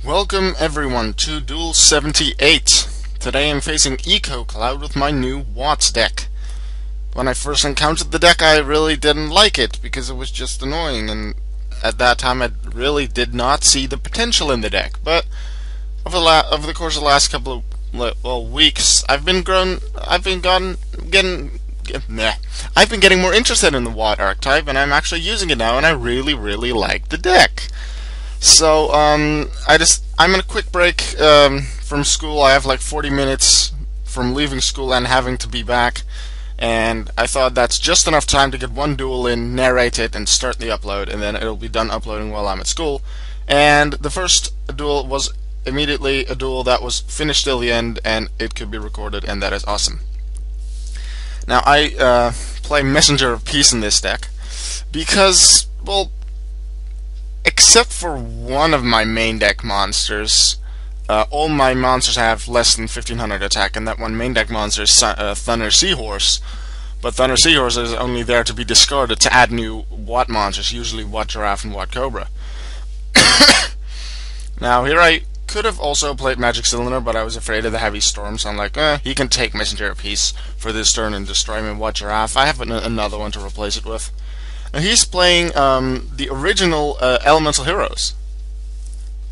Welcome everyone to Duel 78. Today I'm facing Ecocloud with my new Watts deck. When I first encountered the deck I really didn't like it because it was just annoying, and at that time I really did not see the potential in the deck. But over the course of the last couple of weeks I've been getting more interested in the Watt archetype, and I'm actually using it now, and I really like the deck. So I'm in a quick break from school. I have like 40 minutes from leaving school and having to be back, and I thought that's just enough time to get one duel in, narrate it, and start the upload, and then it'll be done uploading while I'm at school. And the first duel was immediately a duel that was finished till the end, and it could be recorded, and that is awesome. Now I play Messenger of Peace in this deck because, well, except for one of my main deck monsters, all my monsters have less than 1500 attack, and that one main deck monster is Thunder Seahorse. But Thunder Seahorse is only there to be discarded to add new Watt monsters, usually Watt Giraffe and Watt Cobra. Now here I could have also played Magic Cylinder, but I was afraid of the heavy storm, so I'm like, he can take Messenger of Peace for this turn and destroy me with Watt Giraffe. I have another one to replace it with. Now he's playing the original Elemental Heroes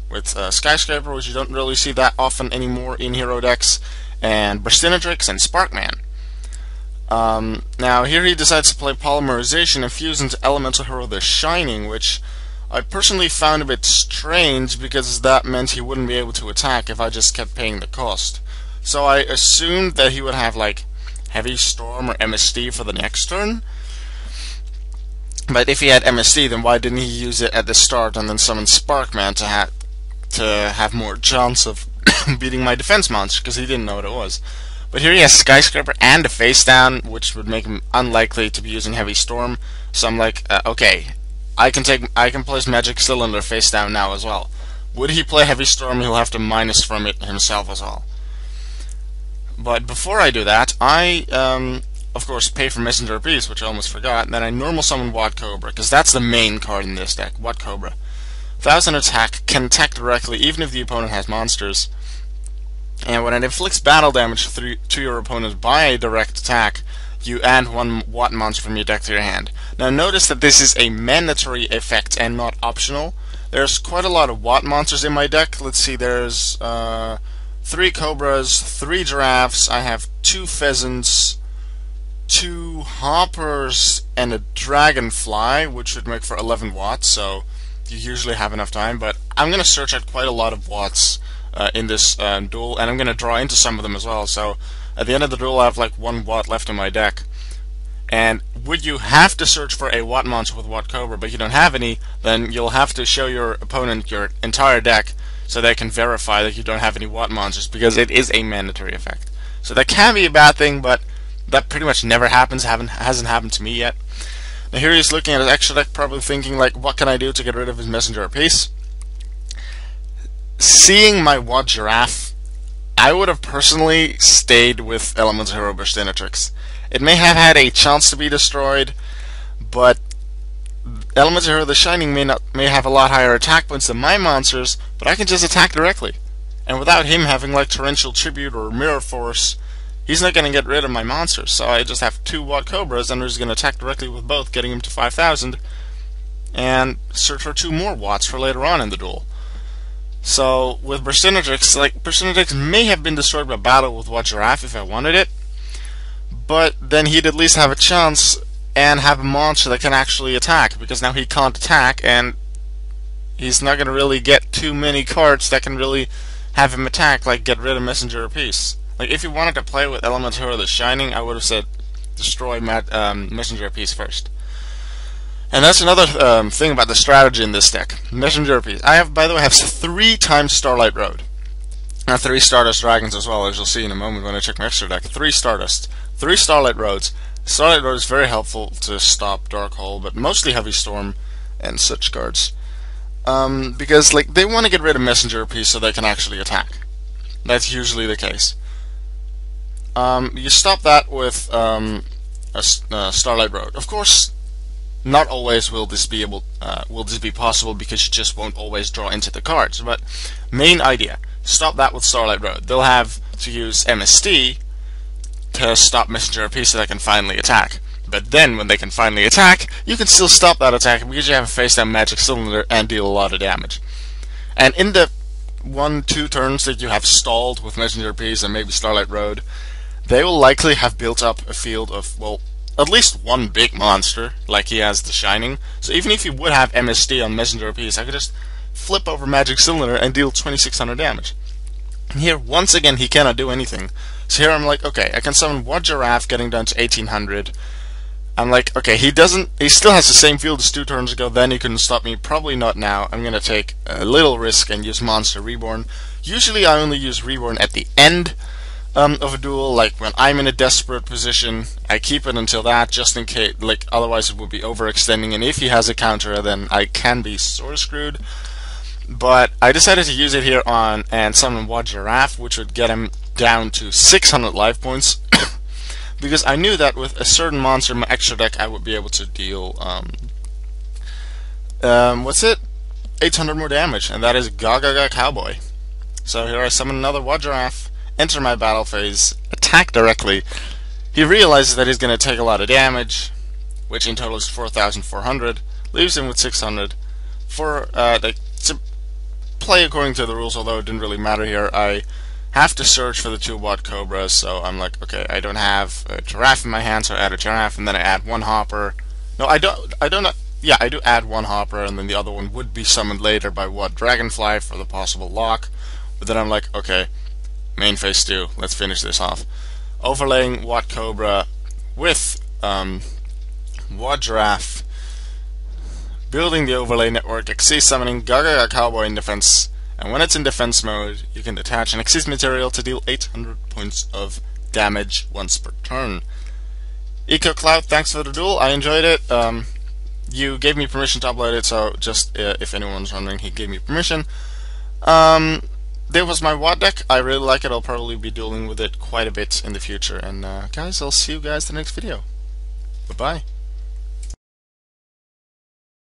with Skyscraper, which you don't really see that often anymore in hero decks, and Burstinatrix and Sparkman. Now here he decides to play Polymerization and fuse into Elemental Hero the Shining, which I personally found a bit strange because that meant he wouldn't be able to attack if I just kept paying the cost. So I assumed that he would have like Heavy Storm or MSD for the next turn. But if he had MSD, then why didn't he use it at the start and then summon Sparkman to have more chance of beating my defense monster, because he didn't know what it was. But here he has Skyscraper and a Face Down, which would make him unlikely to be using Heavy Storm. So I'm like, okay, I can place Magic Cylinder Face Down now as well. Would he play Heavy Storm, he'll have to minus from it himself as well. But before I do that, I of course pay for Messenger of Peace, which I almost forgot, and then I normal summon Watt Cobra, because that's the main card in this deck, Watt Cobra. 1000 attack, can attack directly even if the opponent has monsters, and when it inflicts battle damage to your opponent by a direct attack, you add one Watt monster from your deck to your hand. Now notice that this is a mandatory effect and not optional. There's quite a lot of Watt monsters in my deck. Let's see, there's 3 Cobras, 3 Giraffes, I have 2 Pheasants, 2 Hoppers, and a Dragonfly, which would make for 11 Watts, so you usually have enough time. But I'm going to search at quite a lot of Watts in this duel, and I'm going to draw into some of them as well, so at the end of the duel I have like 1 Watt left in my deck. And would you have to search for a Watt monster with Watt Cobra, but you don't have any, then you'll have to show your opponent your entire deck so they can verify that you don't have any Watt monsters, because it is a mandatory effect. So that can be a bad thing, but that pretty much never happens, hasn't happened to me yet. Now here he's looking at his extra deck, probably thinking like, what can I do to get rid of his Messenger of Peace? Seeing my Watt Giraffe, I would have personally stayed with Elemental Hero Burstinatrix. It may have had a chance to be destroyed, but Elemental Hero the Shining may have a lot higher attack points than my monsters, but I can just attack directly. And without him having like Torrential Tribute or Mirror Force, he's not going to get rid of my monsters. So I just have 2 Watt Cobras, and we're just going to attack directly with both, getting him to 5000, and search for 2 more Watts for later on in the duel. So with Burstinatrix, like, Burstinatrix may have been destroyed by battle with Watt Giraffe if I wanted it, but then he'd at least have a chance and have a monster that can actually attack, because now he can't attack, and he's not going to really get too many cards that can really have him attack, like get rid of Messenger of Peace. Like, if you wanted to play with Elemental Hero the Shining, I would have said destroy Messenger of Peace first. And that's another thing about the strategy in this deck. Messenger of Peace. By the way, I have 3 times Starlight Road. And 3 Stardust Dragons as well, as you'll see in a moment when I check my extra deck. 3 Stardust. 3 Starlight Roads. Starlight Road is very helpful to stop Dark Hole, but mostly Heavy Storm and such cards. Because like they want to get rid of Messenger of Peace so they can actually attack. That's usually the case. You stop that with Starlight Road. Of course, not always will this be possible, because you just won't always draw into the cards. But main idea, stop that with Starlight Road. They'll have to use MSD to stop Messenger RP so they can finally attack. But then when they can finally attack, you can still stop that attack because you have a face down Magic Cylinder and deal a lot of damage. And in the 1-2 turns that you have stalled with Messenger RPs and maybe Starlight Road, they will likely have built up a field of, well, at least one big monster, like he has the Shining. So even if he would have MSD on Messenger RPs, I could just flip over Magic Cylinder and deal 2600 damage. And here, once again, he cannot do anything. So here I'm like, okay, I can summon one Giraffe getting down to 1800. I'm like, okay, he still has the same field as 2 turns ago, then he couldn't stop me. Probably not now. I'm gonna take a little risk and use Monster Reborn. Usually I only use Reborn at the end of a duel, like when I'm in a desperate position. I keep it until that, just in case, like, otherwise it would be overextending, and if he has a counter, then I can be sort of screwed. But I decided to use it here on and summon one Giraffe, which would get him down to 600 life points. Because I knew that with a certain monster in my extra deck, I would be able to deal, what's it? 800 more damage, and that is Gaga Cowboy. So here I summon another Giraffe, enter my battle phase, attack directly. He realizes that he's going to take a lot of damage, which in total is 4,400, leaves him with 600. To play according to the rules, although it didn't really matter here, I have to search for the 2 Watt Cobras, so I'm like, okay, I don't have a Giraffe in my hand, so I add a Giraffe, and then I add 1 Hopper. No, I do add 1 Hopper, and then the other one would be summoned later by Watt Dragonfly for the possible lock. But then I'm like, okay, main phase 2, let's finish this off. Overlaying Watt Cobra with Watt Giraffe, building the overlay network, Xyz summoning Gaga Cowboy in defense. And when it's in defense mode, you can attach an Xyz material to deal 800 points of damage once per turn. Ecocloud, thanks for the duel. I enjoyed it. You gave me permission to upload it, so just if anyone's wondering, he gave me permission. There was my Watt deck. I really like it. I'll probably be dueling with it quite a bit in the future. And guys, I'll see you guys in the next video. Bye-bye.